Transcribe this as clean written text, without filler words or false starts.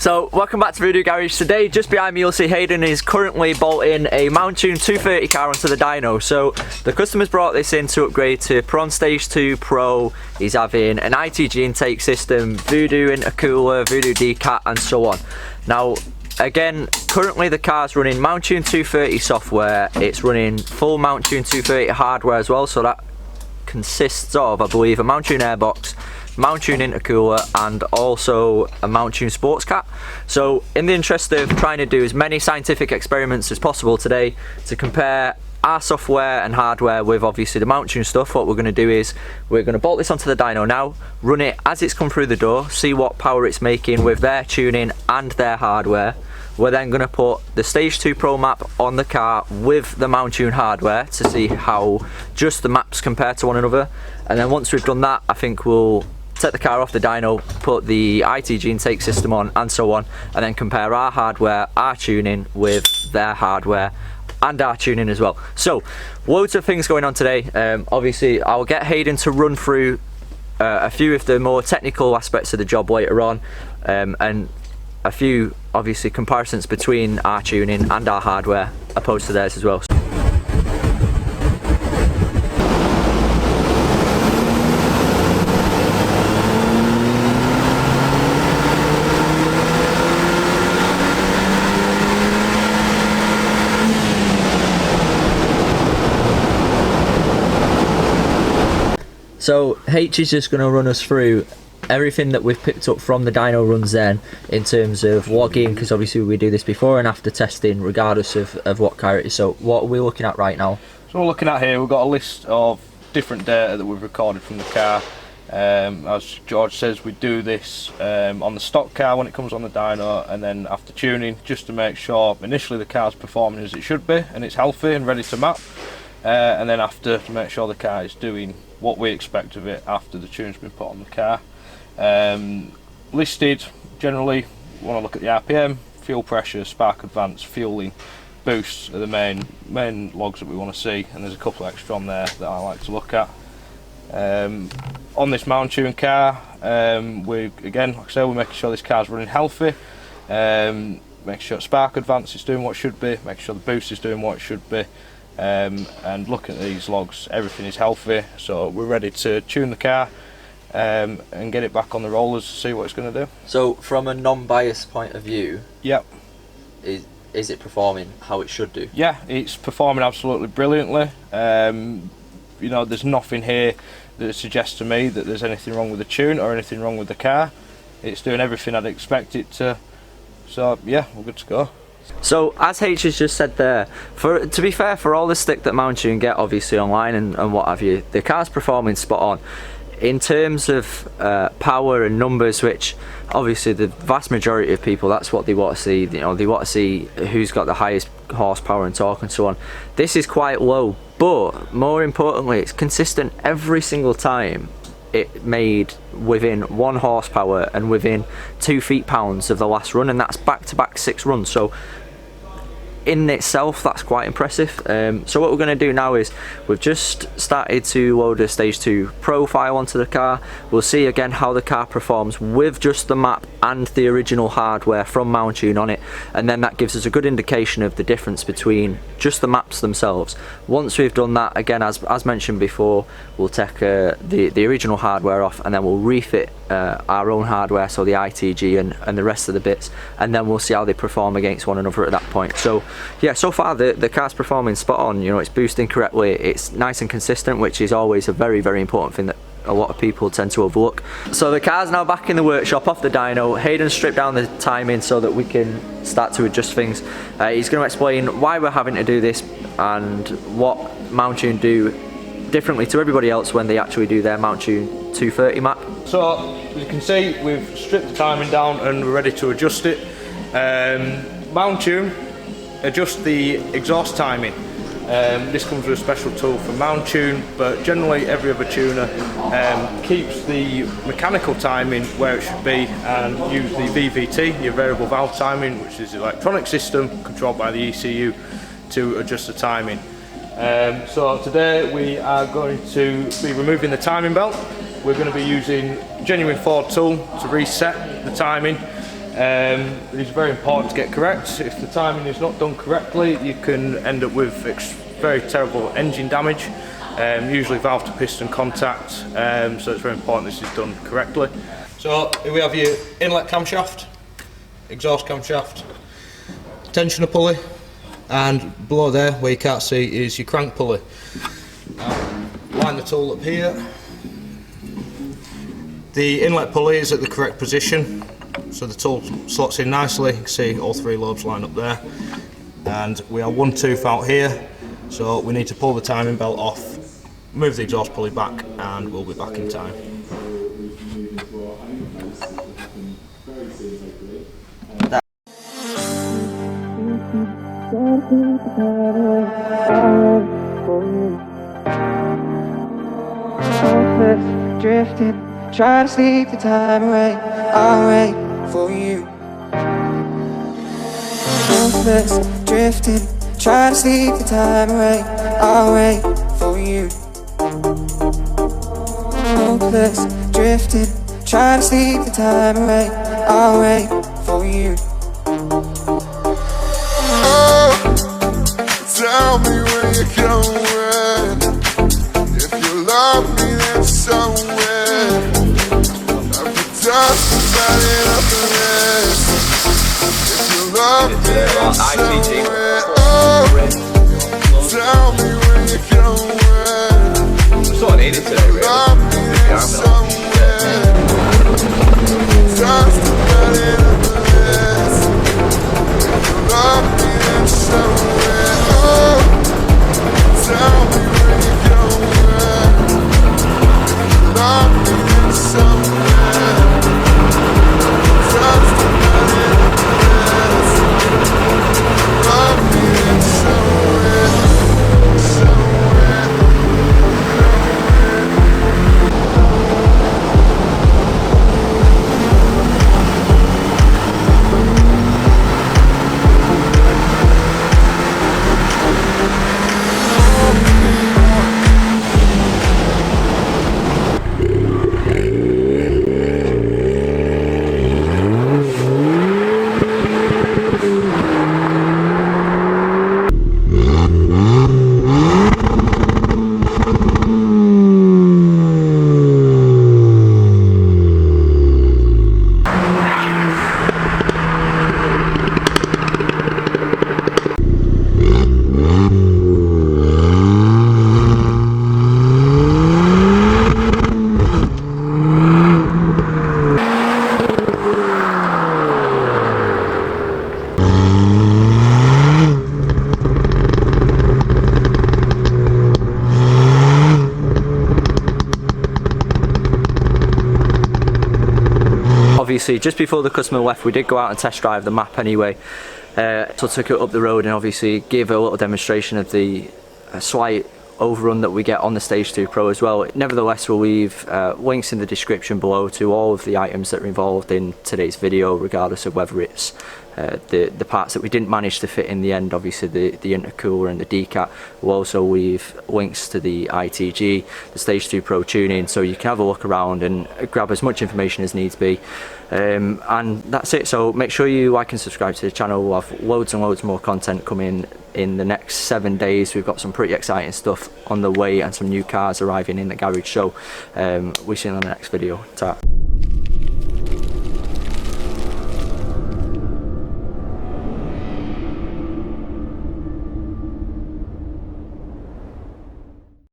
So welcome back to VUDU Garage. Today just behind me you'll see Hayden is currently bolting a Mountune 230 car onto the dyno. So the customer's brought this in to upgrade to Peron Stage 2 Pro. He's having an ITG intake system, VUDU intercooler, VUDU decat and so on. Now again, currently the car's running Mountune 230 software, it's running full Mountune 230 hardware as well, so that consists of, I believe, a Mountune airbox, Mountune intercooler and also a Mountune sports cat. So in the interest of trying to do as many scientific experiments as possible today to compare our software and hardware with obviously the Mountune stuff, what we're going to do is we're going to bolt this onto the dyno now, run it as it's come through the door, see what power it's making with their tuning and their hardware. We're then going to put the Stage 2 Pro map on the car with the Mountune hardware to see how just the maps compare to one another, and then once we've done that I think we'll take the car off the dyno, put the ITG intake system on and so on, and then compare our hardware, our tuning with their hardware and our tuning as well. So loads of things going on today. Obviously I'll get Hayden to run through a few of the more technical aspects of the job later on, and a few obviously comparisons between our tuning and our hardware opposed to theirs as well. So H is just going to run us through everything that we've picked up from the dyno runs then in terms of logging, because obviously we do this before and after testing regardless of what car it is. So what are we looking at right now? So we're looking at here, we've got a list of different data that we've recorded from the car. As George says, we do this on the stock car when it comes on the dyno, and then after tuning, just to make sure initially the car's performing as it should be and it's healthy and ready to map, and then after to make sure the car is doing what we expect of it after the tune's been put on the car. Listed, generally, we want to look at the RPM, fuel pressure, spark advance, fueling, boosts are the main logs that we want to see, and there's a couple extra on there that I like to look at. On this Mountune car, we again, like I say, we're making sure this car's running healthy, making sure spark advance is doing what it should be, making sure the boost is doing what it should be. And looking at these logs, everything is healthy, so we're ready to tune the car and get it back on the rollers to see what it's going to do. So from a non-biased point of view, yep, is it performing how it should do? Yeah, it's performing absolutely brilliantly. You know, there's nothing here that suggests to me that there's anything wrong with the tune or anything wrong with the car. It's doing everything I'd expect it to, so yeah, we're good to go. So as H has just said there, to be fair, for all the stick that Mountune get obviously online and what have you, the car's performing spot on. In terms of power and numbers, which obviously the vast majority of people, that's what they want to see. You know, they want to see who's got the highest horsepower and torque and so on. This is quite low, but more importantly, it's consistent every single time. It made within 1 horsepower and within 2 feet-pounds of the last run, and that's back-to-back 6 runs. So in itself, that's quite impressive. So what we're going to do now is we've just started to load a Stage 2 Pro file onto the car. We'll see again how the car performs with just the map and the original hardware from Mountune on it, and then that gives us a good indication of the difference between just the maps themselves. Once we've done that, again, as mentioned before, we'll take the original hardware off, and then we'll refit our own hardware, so the ITG and the rest of the bits, and then we'll see how they perform against one another at that point. So yeah, so far the car's performing spot on. You know, it's boosting correctly, it's nice and consistent, which is always a very, very important thing that a lot of people tend to overlook. So the car's now back in the workshop off the dyno. Hayden stripped down the timing so that we can start to adjust things. He's going to explain why we're having to do this and what Mountune do differently to everybody else when they actually do their Mountune 230 map. So as you can see, we've stripped the timing down and we're ready to adjust it. Mountune adjust the exhaust timing. This comes with a special tool from Mountune, but generally every other tuner keeps the mechanical timing where it should be and use the VVT, your variable valve timing, which is the electronic system controlled by the ECU to adjust the timing. So today we are going to be removing the timing belt. We're going to be using a genuine Ford tool to reset the timing. is very important to get correct. If the timing is not done correctly, you can end up with very terrible engine damage, usually valve to piston contact, so it's very important this is done correctly. So here we have your inlet camshaft, exhaust camshaft, tensioner pulley, and below there where you can't see is your crank pulley. Line the tool up here. The inlet pulley is at the correct position, so the tool slots in nicely. You can see all three lobes line up there, and we are one tooth out here, so we need to pull the timing belt off, move the exhaust pulley back, and we'll be back in time. Drifting, try to sleep the time away. I'll wait for you. Hopeless, drifting, try to sleep the time away. I'll wait for you. Hopeless, drifting, try to sleep the time away. I'll wait for you. Oh, tell me where you're going. If you love me, then somewhere. Just about enough for this. If you love me, then somewhere. Oh, tell me where you're going. That's all I needed today, really. Love me, then somewhere. Just about enough for this. If you love me, then somewhere. Oh, tell me where you're going. Love me, then somewhere. Obviously, just before the customer left, we did go out and test drive the map anyway. So took it up the road and obviously gave a little demonstration of the slight overrun that we get on the Stage 2 Pro as well. Nevertheless, we'll leave links in the description below to all of the items that are involved in today's video, regardless of whether it's the parts that we didn't manage to fit in the end, obviously the intercooler and the decat. We'll also leave links to the ITG, the Stage 2 Pro tuning, so you can have a look around and grab as much information as needs be. And that's it, so make sure you like and subscribe to the channel. We'll have loads and loads more content coming in the next 7 days. We've got some pretty exciting stuff on the way and some new cars arriving in the garage, so we'll see you in the next video. Ta.